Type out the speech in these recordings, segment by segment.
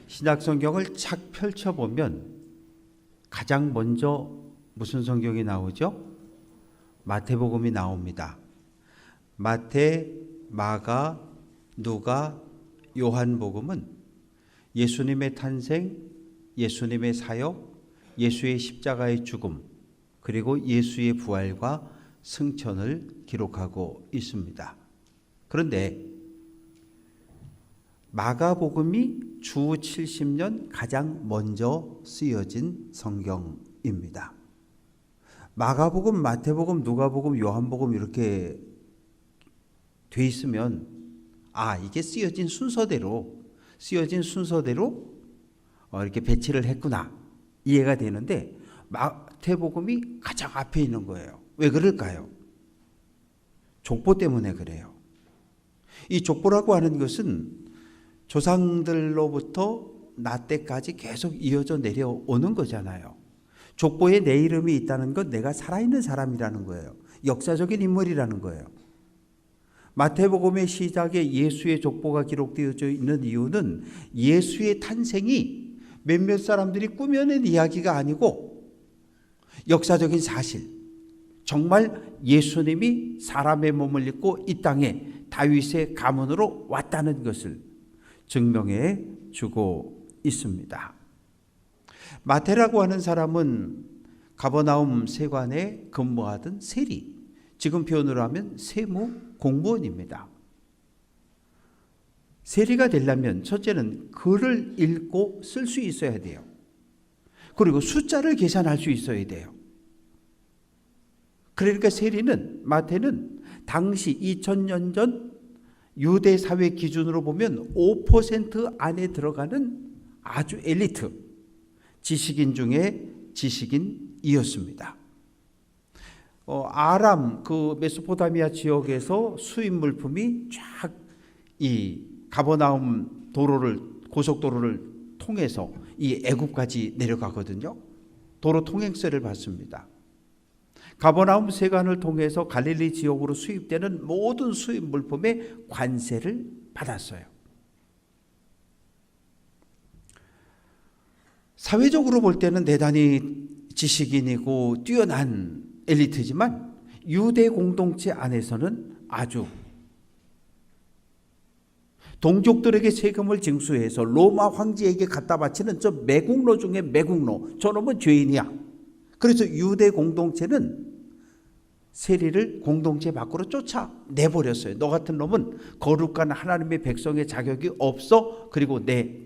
신약 성경을 착 펼쳐보면 가장 먼저 무슨 성경이 나오죠? 마태복음이 나옵니다. 마태, 마가, 누가, 요한복음은 예수님의 탄생, 예수님의 사역, 예수의 십자가의 죽음, 그리고 예수의 부활과 승천을 기록하고 있습니다. 그런데 마가복음이 주 70년 가장 먼저 쓰여진 성경입니다. 마가복음, 마태복음, 누가복음, 요한복음 이렇게 돼 있으면 이게 쓰여진 순서대로 이렇게 배치를 했구나 이해가 되는데 마태복음이 가장 앞에 있는 거예요. 왜 그럴까요? 족보 때문에 그래요. 이 족보라고 하는 것은 조상들로부터 나 때까지 계속 이어져 내려오는 거잖아요. 족보에 내 이름이 있다는 건 내가 살아있는 사람이라는 거예요. 역사적인 인물이라는 거예요. 마태복음의 시작에 예수의 족보가 기록되어져 있는 이유는 예수의 탄생이 몇몇 사람들이 꾸며낸 이야기가 아니고 역사적인 사실, 정말 예수님이 사람의 몸을 입고 이 땅에 다윗의 가문으로 왔다는 것을 증명해 주고 있습니다. 마태라고 하는 사람은 가버나움 세관에 근무하던 세리, 지금 표현으로 하면 세무 공무원입니다. 세리가 되려면 첫째는 글을 읽고 쓸 수 있어야 돼요. 그리고 숫자를 계산할 수 있어야 돼요. 그러니까 마태는 당시 2000년 전 유대 사회 기준으로 보면 5% 안에 들어가는 아주 엘리트 지식인 중에 지식인이었습니다. 아람 메소포타미아 지역에서 수입 물품이 쫙 이 가버나움 고속도로를 통해서 이 애굽까지 내려가거든요. 도로 통행세를 받습니다. 가버나움 세관을 통해서 갈릴리 지역으로 수입되는 모든 수입 물품의 관세를 받았어요. 사회적으로 볼 때는 대단히 지식인이고 뛰어난 엘리트지만 유대 공동체 안에서는 아주 동족들에게 세금을 징수해서 로마 황제에게 갖다 바치는 저 매국노 중에 매국노, 저놈은 죄인이야. 그래서 유대 공동체는 세리를 공동체 밖으로 쫓아내버렸어요. 너 같은 놈은 거룩한 하나님의 백성의 자격이 없어. 그리고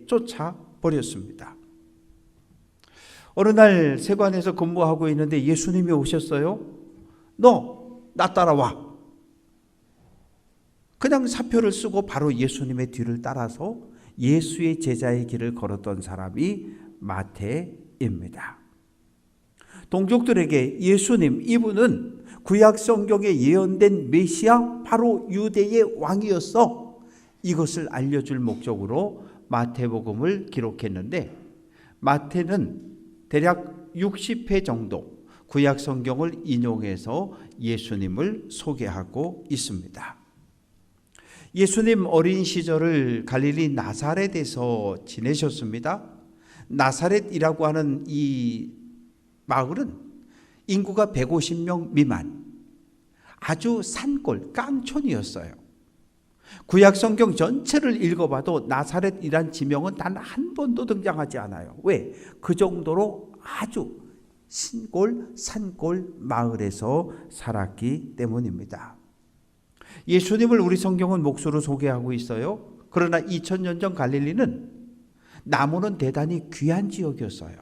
쫓아버렸습니다. 어느 날 세관에서 근무하고 있는데 예수님이 오셨어요. 너 나 따라와. 그냥 사표를 쓰고 바로 예수님의 뒤를 따라서 예수의 제자의 길을 걸었던 사람이 마태입니다. 동족들에게 예수님, 이분은 구약 성경에 예언된 메시아, 바로 유대의 왕이었어. 이것을 알려줄 목적으로 마태복음을 기록했는데 마태는 대략 60회 정도 구약 성경을 인용해서 예수님을 소개하고 있습니다. 예수님 어린 시절을 갈릴리 나사렛에서 지내셨습니다. 나사렛이라고 하는 이 마을은 인구가 150명 미만, 아주 산골 깡촌이었어요. 구약 성경 전체를 읽어봐도 나사렛이란 지명은 단 한 번도 등장하지 않아요. 왜? 그 정도로 아주 산골 마을에서 살았기 때문입니다. 예수님을 우리 성경은 몫으로 소개하고 있어요. 그러나 2000년 전 갈릴리는 나무는 대단히 귀한 지역이었어요.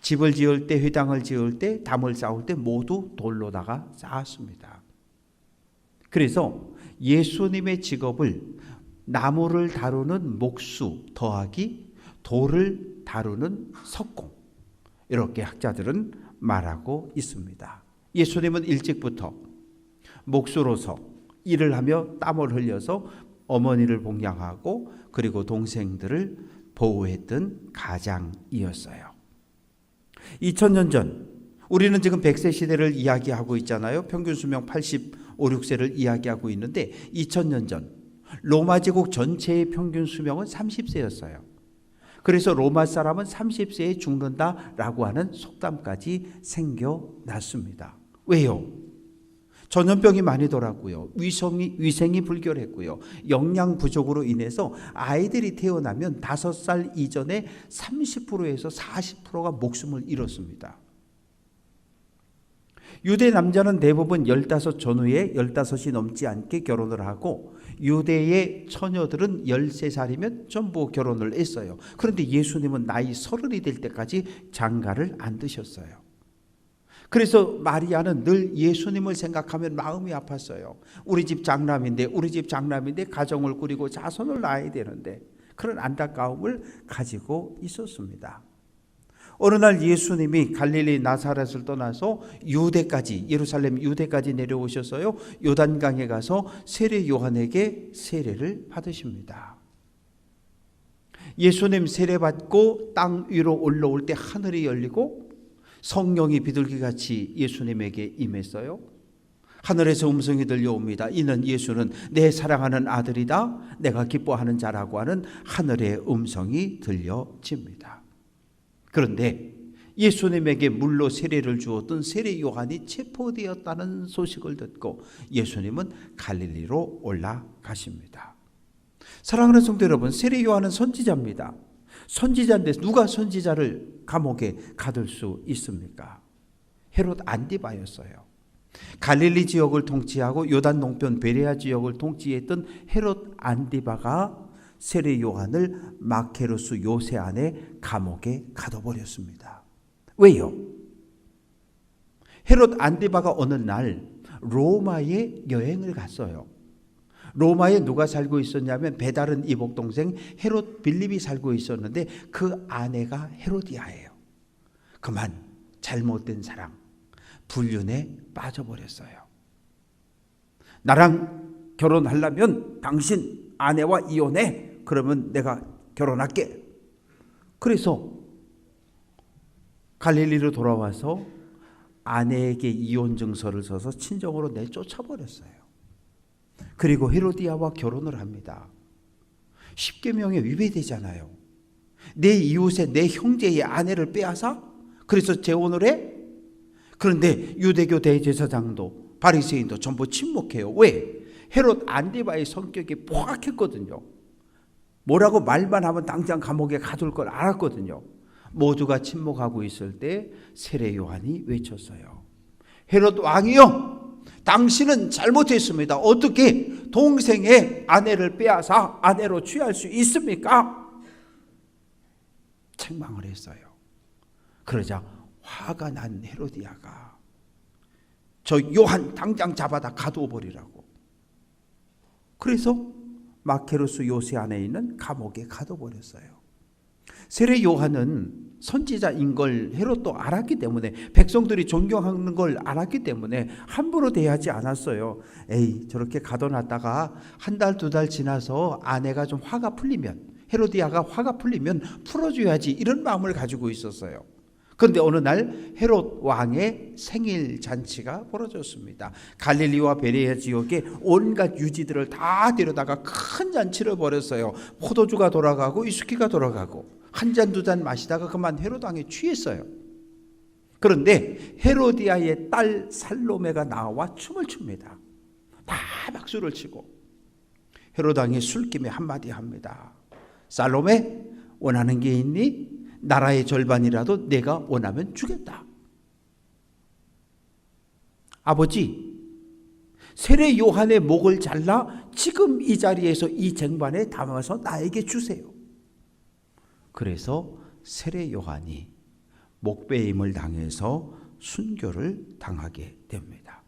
집을 지을 때, 회당을 지을 때, 담을 쌓을 때 모두 돌로다가 쌓았습니다. 그래서 예수님의 직업을 나무를 다루는 목수 더하기 돌을 다루는 석공, 이렇게 학자들은 말하고 있습니다. 예수님은 일찍부터 목수로서 일을 하며 땀을 흘려서 어머니를 봉양하고 그리고 동생들을 보호했던 가장이었어요. 2000년 전, 우리는 지금 100세 시대를 이야기하고 있잖아요. 평균 수명 85, 6세를 이야기하고 있는데 2000년 전 로마 제국 전체의 평균 수명은 30세였어요. 그래서 로마 사람은 30세에 죽는다라고 하는 속담까지 생겨났습니다. 왜요? 전염병이 많이 돌았고요. 위생이 불결했고요. 영양 부족으로 인해서 아이들이 태어나면 5살 이전에 30%에서 40%가 목숨을 잃었습니다. 유대 남자는 대부분 15 전후에 15이 넘지 않게 결혼을 하고 유대의 처녀들은 13살이면 전부 결혼을 했어요. 그런데 예수님은 나이 30이 될 때까지 장가를 안 드셨어요. 그래서 마리아는 늘 예수님을 생각하면 마음이 아팠어요. 우리 집 장남인데 가정을 꾸리고 자손을 낳아야 되는데 그런 안타까움을 가지고 있었습니다. 어느 날 예수님이 갈릴리 나사렛을 떠나서 예루살렘 유대까지 내려오셔서요, 요단강에 가서 세례 요한에게 세례를 받으십니다. 예수님 세례 받고 땅 위로 올라올 때 하늘이 열리고 성령이 비둘기같이 예수님에게 임했어요. 하늘에서 음성이 들려옵니다. 이는 예수는 내 사랑하는 아들이다, 내가 기뻐하는 자라고 하는 하늘의 음성이 들려집니다. 그런데 예수님에게 물로 세례를 주었던 세례 요한이 체포되었다는 소식을 듣고 예수님은 갈릴리로 올라가십니다. 사랑하는 성도 여러분, 세례 요한은 선지자입니다. 선지자인데 누가 선지자를 감옥에 가둘 수 있습니까? 헤롯 안디바였어요. 갈릴리 지역을 통치하고 요단 동편 베레아 지역을 통치했던 헤롯 안디바가 세례 요한을 마케루스 요새 안에 감옥에 가둬버렸습니다. 왜요? 헤롯 안디바가 어느 날 로마에 여행을 갔어요. 로마에 누가 살고 있었냐면 베다른 이복 동생 헤롯 빌립이 살고 있었는데 그 아내가 헤로디아예요. 그만 잘못된 사랑, 불륜에 빠져버렸어요. 나랑 결혼하려면 당신 아내와 이혼해. 그러면 내가 결혼할게. 그래서 갈릴리로 돌아와서 아내에게 이혼 증서를 써서 친정으로 내쫓아버렸어요. 그리고 헤로디아와 결혼을 합니다. 십계명에 위배되잖아요. 내 이웃의 내 형제의 아내를 빼앗아? 그래서 재혼을 해? 그런데 유대교 대제사장도 바리새인도 전부 침묵해요. 왜? 헤롯 안디바의 성격이 포악했거든요. 뭐라고 말만 하면 당장 감옥에 가둘 걸 알았거든요. 모두가 침묵하고 있을 때 세례 요한이 외쳤어요. 헤롯 왕이여, 당신은 잘못했습니다. 어떻게 동생의 아내를 빼앗아 아내로 취할 수 있습니까? 책망을 했어요. 그러자 화가 난 헤로디아가 저 요한 당장 잡아다 가둬버리라고. 그래서 마케루스 요새 안에 있는 감옥에 가둬버렸어요. 세례 요한은 선지자인 걸 헤롯도 알았기 때문에, 백성들이 존경하는 걸 알았기 때문에 함부로 대하지 않았어요. 에이, 저렇게 가둬놨다가 한 달, 2달 지나서 아내가 좀 화가 풀리면, 헤로디아가 화가 풀리면 풀어줘야지, 이런 마음을 가지고 있었어요. 그런데 어느 날 헤롯 왕의 생일 잔치가 벌어졌습니다. 갈릴리와 베레아 지역에 온갖 유지들을 다 데려다가 큰 잔치를 벌였어요. 포도주가 돌아가고 위스키가 돌아가고 한 잔, 2잔 마시다가 그만 헤롯 왕에 취했어요. 그런데 헤로디아의 딸 살로메가 나와 춤을 춥니다. 다 박수를 치고 헤롯 왕이 술김에 한마디 합니다. 살로메, 원하는 게 있니? 나라의 절반이라도 내가 원하면 주겠다. 아버지, 세례 요한의 목을 잘라 지금 이 자리에서 이 쟁반에 담아서 나에게 주세요. 그래서 세례 요한이 목베임을 당해서 순교를 당하게 됩니다.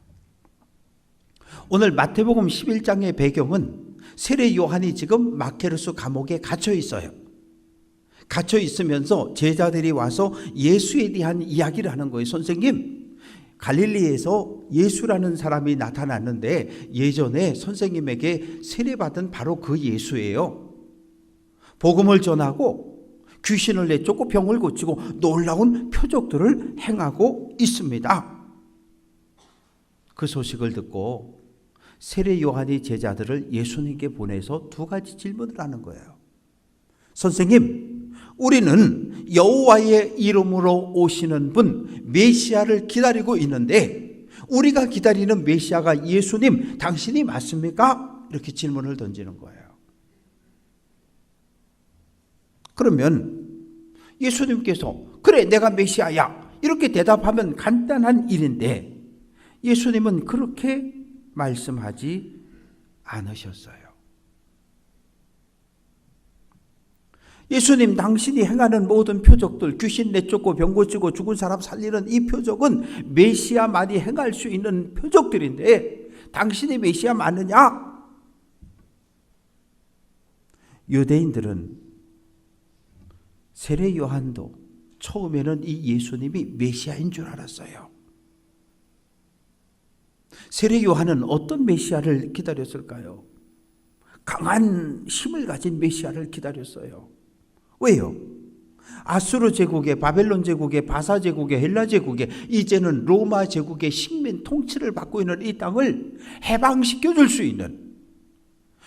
오늘 마태복음 11장의 배경은 세례 요한이 지금 마케루스 감옥에 갇혀 있어요. 갇혀 있으면서 제자들이 와서 예수에 대한 이야기를 하는 거예요. 선생님, 갈릴리에서 예수라는 사람이 나타났는데 예전에 선생님에게 세례받은 바로 그 예수예요. 복음을 전하고 귀신을 내쫓고 병을 고치고 놀라운 표적들을 행하고 있습니다. 그 소식을 듣고 세례 요한이 제자들을 예수님께 보내서 2가지 질문을 하는 거예요. 선생님, 우리는 여호와의 이름으로 오시는 분 메시아를 기다리고 있는데 우리가 기다리는 메시아가 예수님 당신이 맞습니까? 이렇게 질문을 던지는 거예요. 그러면 예수님께서 그래 내가 메시아야 이렇게 대답하면 간단한 일인데 예수님은 그렇게 말씀하지 않으셨어요. 예수님 당신이 행하는 모든 표적들, 귀신 내쫓고 병 고치고 죽은 사람 살리는 이 표적은 메시아만이 행할 수 있는 표적들인데 당신이 메시아 맞느냐? 유대인들은 세례 요한도 처음에는 이 예수님이 메시아인 줄 알았어요. 세례 요한은 어떤 메시아를 기다렸을까요? 강한 힘을 가진 메시아를 기다렸어요. 왜요? 아수르 제국의, 바벨론 제국의, 바사 제국의, 헬라 제국의, 이제는 로마 제국의 식민 통치를 받고 있는 이 땅을 해방시켜 줄 수 있는,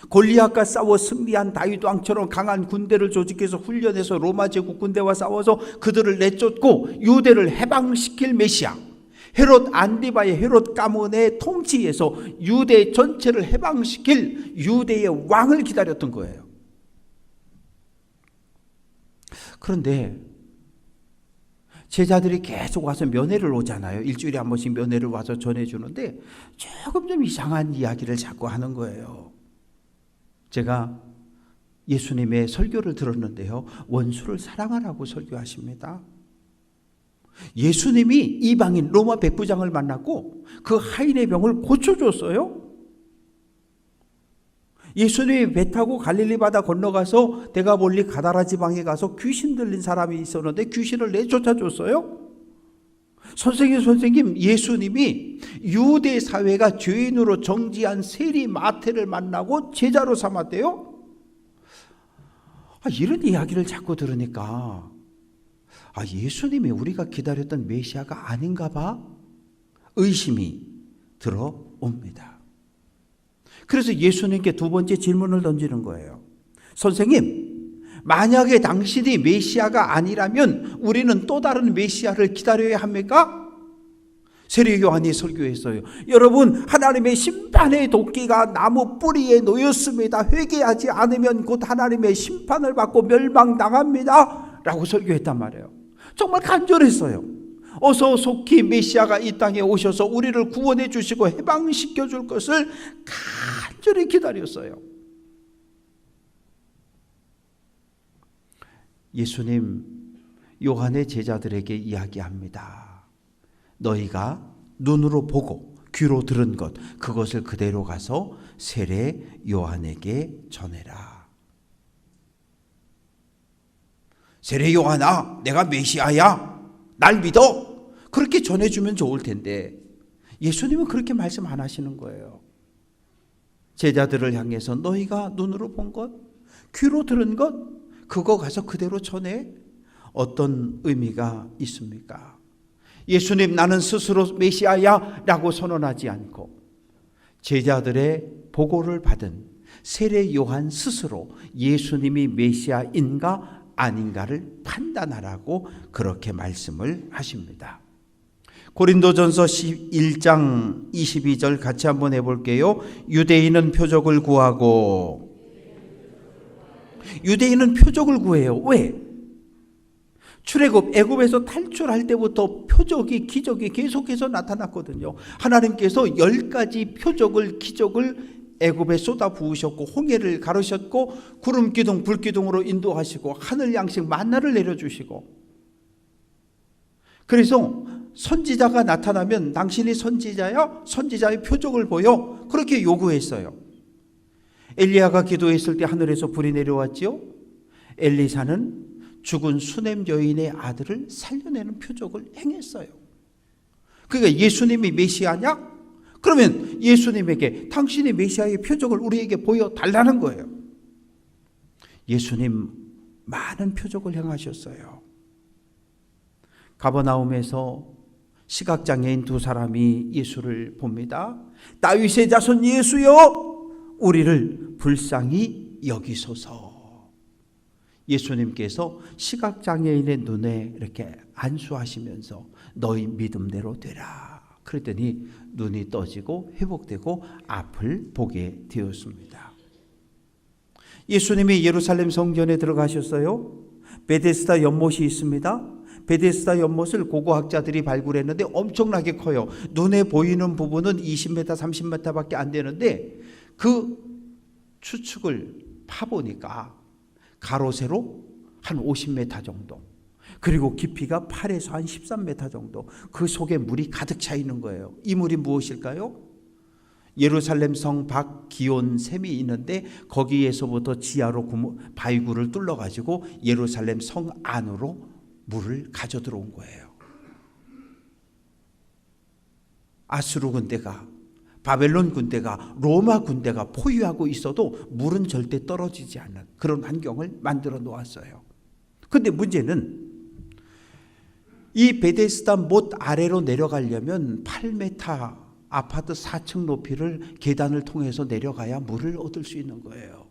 골리앗과 싸워 승리한 다윗 왕처럼 강한 군대를 조직해서 훈련해서 로마 제국 군대와 싸워서 그들을 내쫓고 유대를 해방시킬 메시아, 헤롯 안디바의 헤롯 가문의 통치에서 유대 전체를 해방시킬 유대의 왕을 기다렸던 거예요. 그런데 제자들이 계속 와서 면회를 오잖아요. 일주일에 한 번씩 면회를 와서 전해주는데 조금 좀 이상한 이야기를 자꾸 하는 거예요. 제가 예수님의 설교를 들었는데요, 원수를 사랑하라고 설교하십니다. 예수님이 이방인 로마 백부장을 만났고 그 하인의 병을 고쳐줬어요. 예수님이 배 타고 갈릴리 바다 건너가서 데가볼리 가다라 지방에 가서 귀신 들린 사람이 있었는데 귀신을 내쫓아줬어요. 선생님, 예수님이 유대 사회가 죄인으로 정지한 세리 마태를 만나고 제자로 삼았대요. 이런 이야기를 자꾸 들으니까 예수님이 우리가 기다렸던 메시아가 아닌가 봐 의심이 들어옵니다. 그래서 예수님께 두 번째 질문을 던지는 거예요. 선생님, 만약에 당신이 메시아가 아니라면 우리는 또 다른 메시아를 기다려야 합니까? 세례 요한이 설교했어요. 여러분, 하나님의 심판의 도끼가 나무 뿌리에 놓였습니다. 회개하지 않으면 곧 하나님의 심판을 받고 멸망당합니다. 라고 설교했단 말이에요. 정말 간절했어요. 어서 속히 메시아가 이 땅에 오셔서 우리를 구원해 주시고 해방시켜 줄 것을 간절히 기다렸어요. 예수님 요한의 제자들에게 이야기합니다. 너희가 눈으로 보고 귀로 들은 것, 그것을 그대로 가서 세례 요한에게 전해라. 세례 요한아, 내가 메시아야, 날 믿어. 그렇게 전해주면 좋을 텐데 예수님은 그렇게 말씀 안 하시는 거예요. 제자들을 향해서 너희가 눈으로 본 것, 귀로 들은 것, 그거 가서 그대로 전해. 어떤 의미가 있습니까? 예수님, 나는 스스로 메시아야 라고 선언하지 않고 제자들의 보고를 받은 세례 요한 스스로 예수님이 메시아인가 아닌가를 판단하라고 그렇게 말씀을 하십니다. 고린도전서 11장 22절 같이 한번 해볼게요. 유대인은 표적을 구하고, 유대인은 표적을 구해요. 왜? 출애굽 애굽에서 탈출할 때부터 표적이, 기적이 계속해서 나타났거든요. 하나님께서 10가지 표적을, 기적을 애굽에 쏟아 부으셨고 홍해를 가르셨고 구름 기둥 불 기둥으로 인도하시고 하늘 양식 만나를 내려주시고, 그래서 선지자가 나타나면 당신이 선지자야? 선지자의 표적을 보여. 그렇게 요구했어요. 엘리야가 기도했을 때 하늘에서 불이 내려왔지요. 엘리사는 죽은 수넴 여인의 아들을 살려내는 표적을 행했어요. 그러니까 예수님이 메시아냐? 그러면 예수님에게 당신의 메시아의 표적을 우리에게 보여달라는 거예요. 예수님 많은 표적을 행하셨어요. 가버나움에서 시각장애인 두 사람이 예수를 봅니다. 다윗의 자손 예수여, 우리를 불쌍히 여기소서. 예수님께서 시각장애인의 눈에 이렇게 안수하시면서 너희 믿음대로 되라. 그랬더니 눈이 떠지고 회복되고 앞을 보게 되었습니다. 예수님이 예루살렘 성전에 들어가셨어요. 베데스다 연못이 있습니다. 베데스다 연못을 고고학자들이 발굴했는데 엄청나게 커요. 눈에 보이는 부분은 20m, 30m밖에 안 되는데 그 추측을 파보니까 가로 세로 한 50m 정도, 그리고 깊이가 8에서 한 13m 정도, 그 속에 물이 가득 차 있는 거예요. 이 물이 무엇일까요? 예루살렘 성 밖 기온 샘이 있는데 거기에서부터 지하로 바위굴을 뚫어가지고 예루살렘 성 안으로 물을 가져 들어온 거예요. 아수르 군대가, 바벨론 군대가, 로마 군대가 포위하고 있어도 물은 절대 떨어지지 않는 그런 환경을 만들어 놓았어요. 그런데 문제는 이 베데스다 못 아래로 내려가려면 8m 아파트 4층 높이를 계단을 통해서 내려가야 물을 얻을 수 있는 거예요.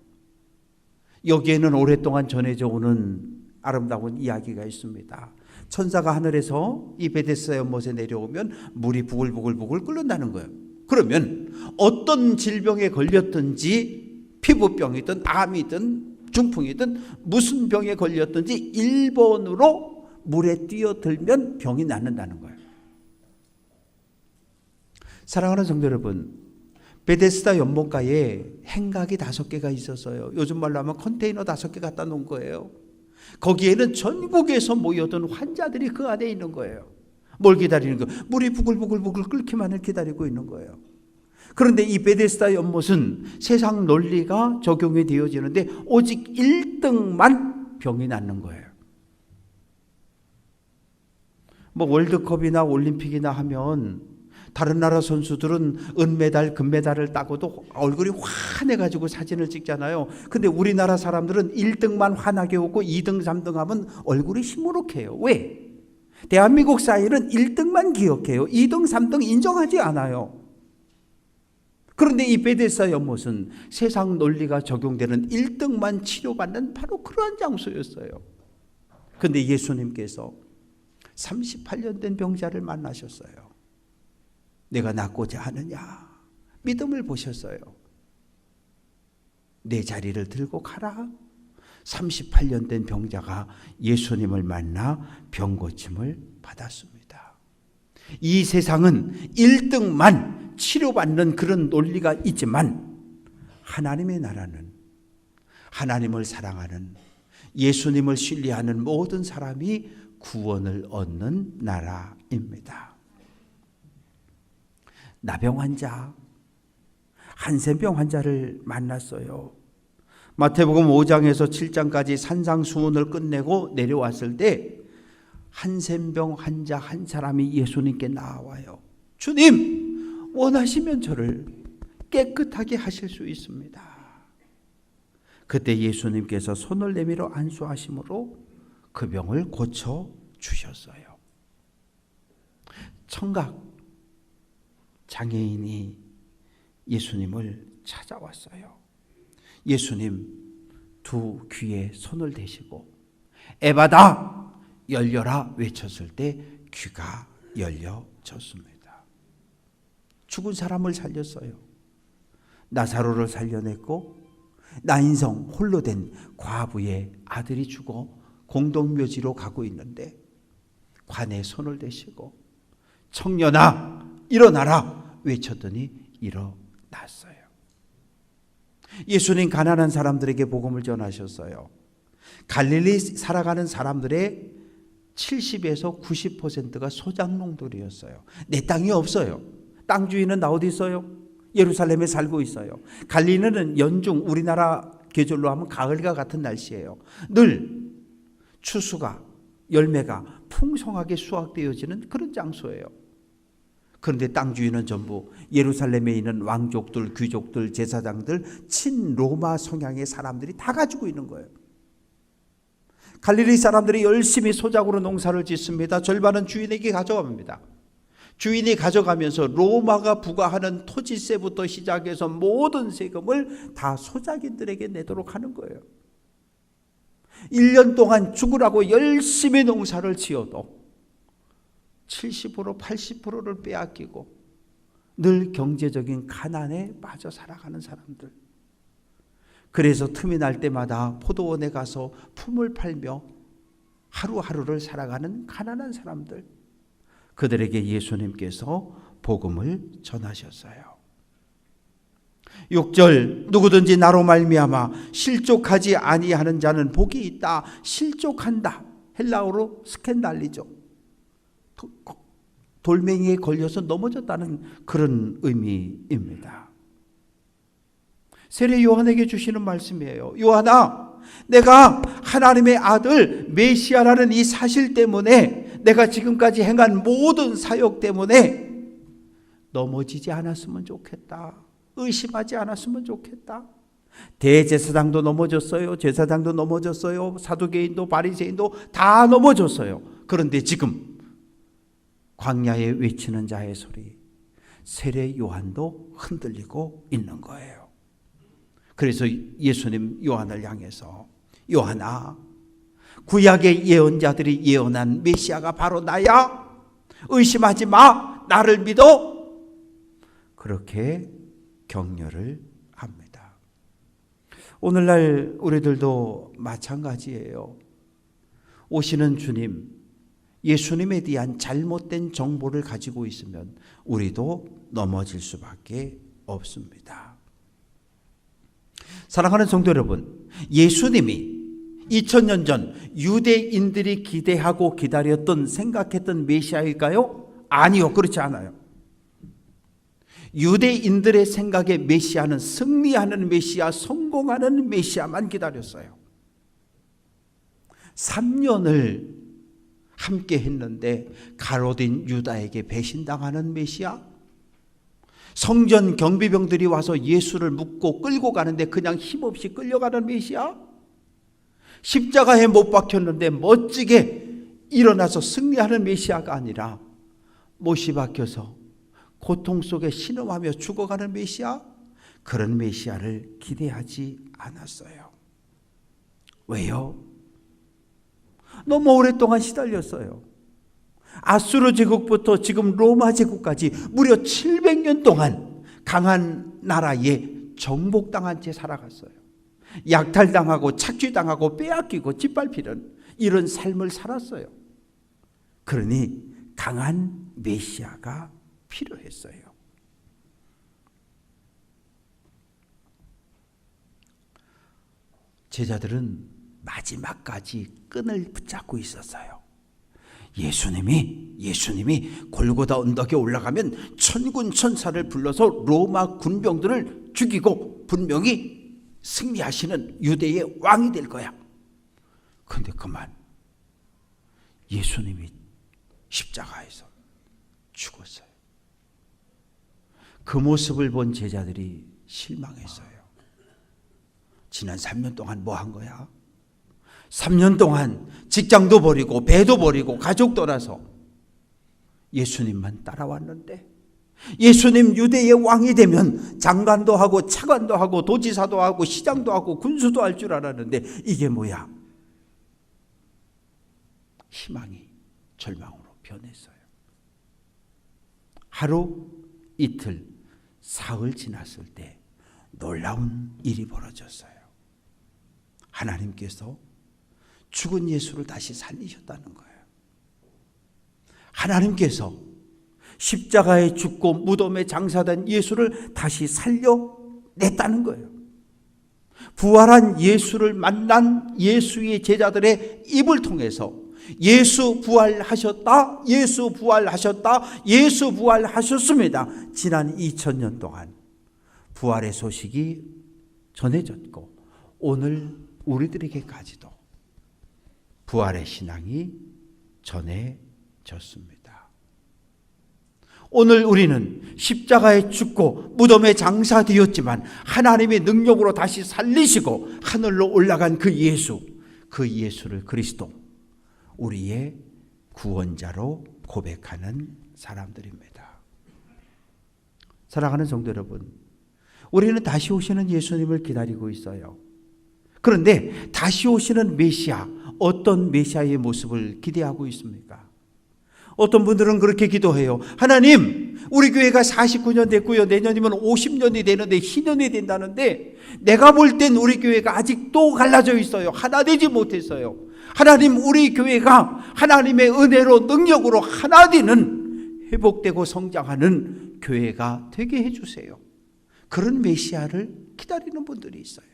여기에는 오랫동안 전해져 오는 아름다운 이야기가 있습니다. 천사가 하늘에서 이 베데스다 연못에 내려오면 물이 부글부글 끓는다는 거예요. 그러면 어떤 질병에 걸렸든지, 피부병이든 암이든 중풍이든 무슨 병에 걸렸든지 1번으로 물에 뛰어들면 병이 낫는다는 거예요. 사랑하는 성도 여러분, 베데스다 연못가에 행각이 5개가 있었어요. 요즘 말로 하면 컨테이너 5개 갖다 놓은 거예요. 거기에는 전국에서 모여든 환자들이 그 안에 있는 거예요. 뭘 기다리는 거예요? 물이 부글부글 끓기만을 기다리고 있는 거예요. 그런데 이 베데스다 연못은 세상 논리가 적용이 되어지는데 오직 1등만 병이 낫는 거예요. 뭐 월드컵이나 올림픽이나 하면 다른 나라 선수들은 은메달, 금메달을 따고도 얼굴이 환해가지고 사진을 찍잖아요. 근데 우리나라 사람들은 1등만 환하게 오고 2등, 3등 하면 얼굴이 시무룩해요. 왜? 대한민국 사회는 1등만 기억해요. 2등, 3등 인정하지 않아요. 그런데 이 베데스다 연못은 세상 논리가 적용되는 1등만 치료받는 바로 그러한 장소였어요. 그런데 예수님께서 38년 된 병자를 만나셨어요. 내가 낫고자 하느냐? 믿음을 보셨어요. 내 자리를 들고 가라. 38년 된 병자가 예수님을 만나 병 고침을 받았습니다. 이 세상은 1등만 치료받는 그런 논리가 있지만 하나님의 나라는 하나님을 사랑하는, 예수님을 신뢰하는 모든 사람이 구원을 얻는 나라입니다. 나병 환자, 한센병 환자를 만났어요. 마태복음 5장에서 7장까지 산상수훈을 끝내고 내려왔을 때 한센병 환자 한 사람이 예수님께 나와요. 주님, 원하시면 저를 깨끗하게 하실 수 있습니다. 그때 예수님께서 손을 내밀어 안수하심으로 그 병을 고쳐 주셨어요. 청각 장애인이 예수님을 찾아왔어요. 예수님 두 귀에 손을 대시고 에바다 열려라 외쳤을 때 귀가 열려졌습니다. 죽은 사람을 살렸어요. 나사로를 살려냈고 나인성 홀로 된 과부의 아들이 죽어 공동묘지로 가고 있는데 관에 손을 대시고 청년아 일어나라 외쳤더니 일어났어요. 예수님 가난한 사람들에게 복음을 전하셨어요. 갈릴리 살아가는 사람들의 70에서 90%가 소작농들이었어요. 내 땅이 없어요. 땅 주인은 나 어디 있어요? 예루살렘에 살고 있어요. 갈릴리는 연중 우리나라 계절로 하면 가을과 같은 날씨예요. 늘 추수가, 열매가 풍성하게 수확되어지는 그런 장소예요. 그런데 땅 주인은 전부 예루살렘에 있는 왕족들, 귀족들, 제사장들, 친로마 성향의 사람들이 다 가지고 있는 거예요. 갈릴리 사람들이 열심히 소작으로 농사를 짓습니다. 절반은 주인에게 가져갑니다. 주인이 가져가면서 로마가 부과하는 토지세부터 시작해서 모든 세금을 다 소작인들에게 내도록 하는 거예요. 1년 동안 죽으라고 열심히 농사를 지어도 70% 80%를 빼앗기고 늘 경제적인 가난에 빠져 살아가는 사람들. 그래서 틈이 날 때마다 포도원에 가서 품을 팔며 하루하루를 살아가는 가난한 사람들. 그들에게 예수님께서 복음을 전하셨어요. 6절, 누구든지 나로 말미암아 실족하지 아니하는 자는 복이 있다. 실족한다. 헬라어로 스캔달리죠. 돌멩이에 걸려서 넘어졌다는 그런 의미입니다. 세례 요한에게 주시는 말씀이에요. 요한아, 내가 하나님의 아들 메시아라는 이 사실 때문에, 내가 지금까지 행한 모든 사역 때문에 넘어지지 않았으면 좋겠다. 의심하지 않았으면 좋겠다. 대제사장도 넘어졌어요. 제사장도 넘어졌어요. 사두개인도 바리새인도 다 넘어졌어요. 그런데 지금 광야에 외치는 자의 소리, 세례 요한도 흔들리고 있는 거예요. 그래서 예수님 요한을 향해서, 요한아, 구약의 예언자들이 예언한 메시아가 바로 나야. 의심하지 마. 나를 믿어. 그렇게 격려를 합니다. 오늘날 우리들도 마찬가지예요. 오시는 주님, 예수님에 대한 잘못된 정보를 가지고 있으면 우리도 넘어질 수밖에 없습니다. 사랑하는 성도 여러분, 예수님이 2000년 전 유대인들이 기대하고 기다렸던, 생각했던 메시아일까요? 아니요, 그렇지 않아요. 유대인들의 생각에 메시아는 승리하는 메시아, 성공하는 메시아만 기다렸어요. 3년을 함께 했는데 가로된 유다에게 배신당하는 메시아? 성전 경비병들이 와서 예수를 묶고 끌고 가는데 그냥 힘없이 끌려가는 메시아? 십자가에 못 박혔는데 멋지게 일어나서 승리하는 메시아가 아니라 못이 박혀서 고통 속에 신음하며 죽어가는 메시아? 그런 메시아를 기대하지 않았어요. 왜요? 너무 오랫동안 시달렸어요. 아수르 제국부터 지금 로마 제국까지 무려 700년 동안 강한 나라에 정복당한 채 살아갔어요. 약탈당하고 착취당하고 빼앗기고 짓밟히는 이런 삶을 살았어요. 그러니 강한 메시아가 필요했어요. 제자들은 마지막까지 끈을 붙잡고 있었어요. 예수님이 골고다 언덕에 올라가면 천군 천사를 불러서 로마 군병들을 죽이고 분명히 승리하시는 유대의 왕이 될 거야. 그런데 그만 예수님이 십자가에서 죽었어요. 그 모습을 본 제자들이 실망했어요. 지난 3년 동안 뭐 한 거야? 3년 동안 직장도 버리고 배도 버리고 가족 떠나서 예수님만 따라왔는데, 예수님 유대의 왕이 되면 장관도 하고 차관도 하고 도지사도 하고 시장도 하고 군수도 할 줄 알았는데 이게 뭐야? 희망이 절망으로 변했어요. 하루, 이틀, 사흘 지났을 때 놀라운 일이 벌어졌어요. 하나님께서 죽은 예수를 다시 살리셨다는 거예요. 하나님께서 십자가에 죽고 무덤에 장사된 예수를 다시 살려냈다는 거예요. 부활한 예수를 만난 예수의 제자들의 입을 통해서 예수 부활하셨다, 예수 부활하셨다, 예수 부활하셨습니다. 지난 2000년 동안 부활의 소식이 전해졌고 오늘 우리들에게까지도 부활의 신앙이 전해졌습니다. 오늘 우리는 십자가에 죽고 무덤에 장사되었지만 하나님의 능력으로 다시 살리시고 하늘로 올라간 그 예수를 그리스도, 우리의 구원자로 고백하는 사람들입니다. 사랑하는 성도 여러분, 우리는 다시 오시는 예수님을 기다리고 있어요. 그런데 다시 오시는 메시아, 어떤 메시아의 모습을 기대하고 있습니까? 어떤 분들은 그렇게 기도해요. 하나님, 우리 교회가 49년 됐고요. 내년이면 50년이 되는데 희년이 된다는데 내가 볼 땐 우리 교회가 아직도 갈라져 있어요. 하나 되지 못했어요. 하나님, 우리 교회가 하나님의 은혜로 능력으로 하나 되는 회복되고 성장하는 교회가 되게 해주세요. 그런 메시아를 기다리는 분들이 있어요.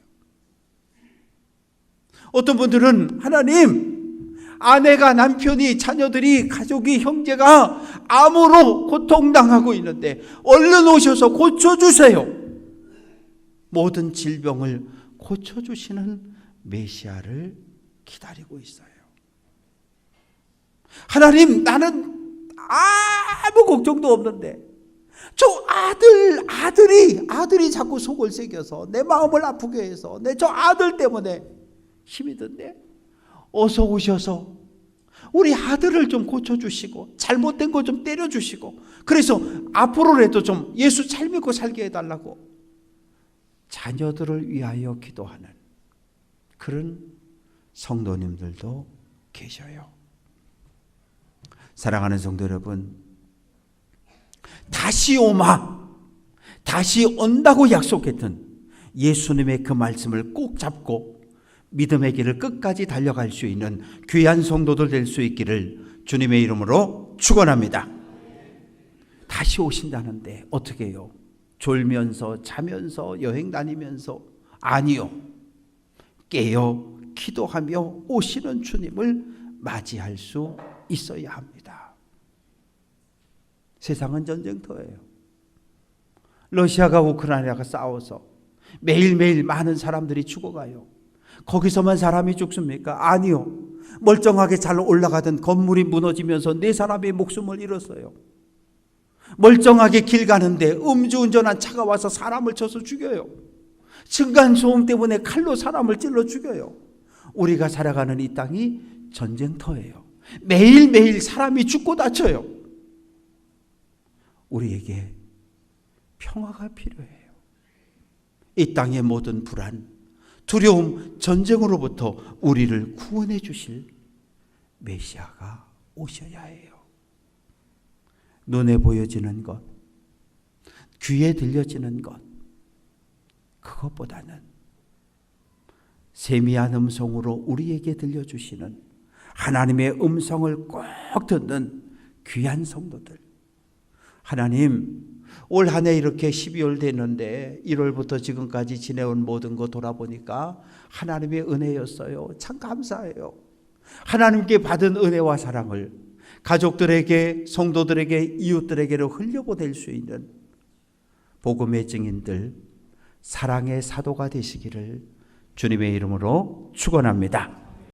어떤 분들은 하나님, 아내가, 남편이, 자녀들이, 가족이, 형제가 암으로 고통당하고 있는데 얼른 오셔서 고쳐주세요. 모든 질병을 고쳐주시는 메시아를 기다리고 있어요. 하나님, 나는 아무 걱정도 없는데 저 아들이 자꾸 속을 새겨서 내 마음을 아프게 해서 내 저 아들 때문에 힘이 든데 어서 오셔서 우리 아들을 좀 고쳐주시고 잘못된 거 좀 때려주시고 그래서 앞으로라도 좀 예수 잘 믿고 살게 해달라고 자녀들을 위하여 기도하는 그런 성도님들도 계셔요. 사랑하는 성도 여러분, 다시 오마, 다시 온다고 약속했던 예수님의 그 말씀을 꼭 잡고 믿음의 길을 끝까지 달려갈 수 있는 귀한 성도들 될 수 있기를 주님의 이름으로 축원합니다. 다시 오신다는데 어떻게 해요? 졸면서 자면서 여행 다니면서? 아니요. 깨어 기도하며 오시는 주님을 맞이할 수 있어야 합니다. 세상은 전쟁터예요. 러시아가 우크라이나가 싸워서 매일매일 많은 사람들이 죽어가요. 거기서만 사람이 죽습니까? 아니요. 멀쩡하게 잘 올라가던 건물이 무너지면서 4사람의 목숨을 잃었어요. 멀쩡하게 길 가는데 음주운전한 차가 와서 사람을 쳐서 죽여요. 층간소음 때문에 칼로 사람을 찔러 죽여요. 우리가 살아가는 이 땅이 전쟁터예요. 매일매일 사람이 죽고 다쳐요. 우리에게 평화가 필요해요. 이 땅의 모든 불안, 두려움, 전쟁으로부터 우리를 구원해 주실 메시아가 오셔야 해요. 눈에 보여지는 것, 귀에 들려지는 것, 그것보다는 세미한 음성으로 우리에게 들려주시는 하나님의 음성을 꼭 듣는 귀한 성도들. 하나님, 올 한 해 이렇게 12월 됐는데 1월부터 지금까지 지내온 모든 거 돌아보니까 하나님의 은혜였어요. 참 감사해요. 하나님께 받은 은혜와 사랑을 가족들에게, 성도들에게, 이웃들에게로 흘려보낼 수 있는 복음의 증인들, 사랑의 사도가 되시기를 주님의 이름으로 축원합니다.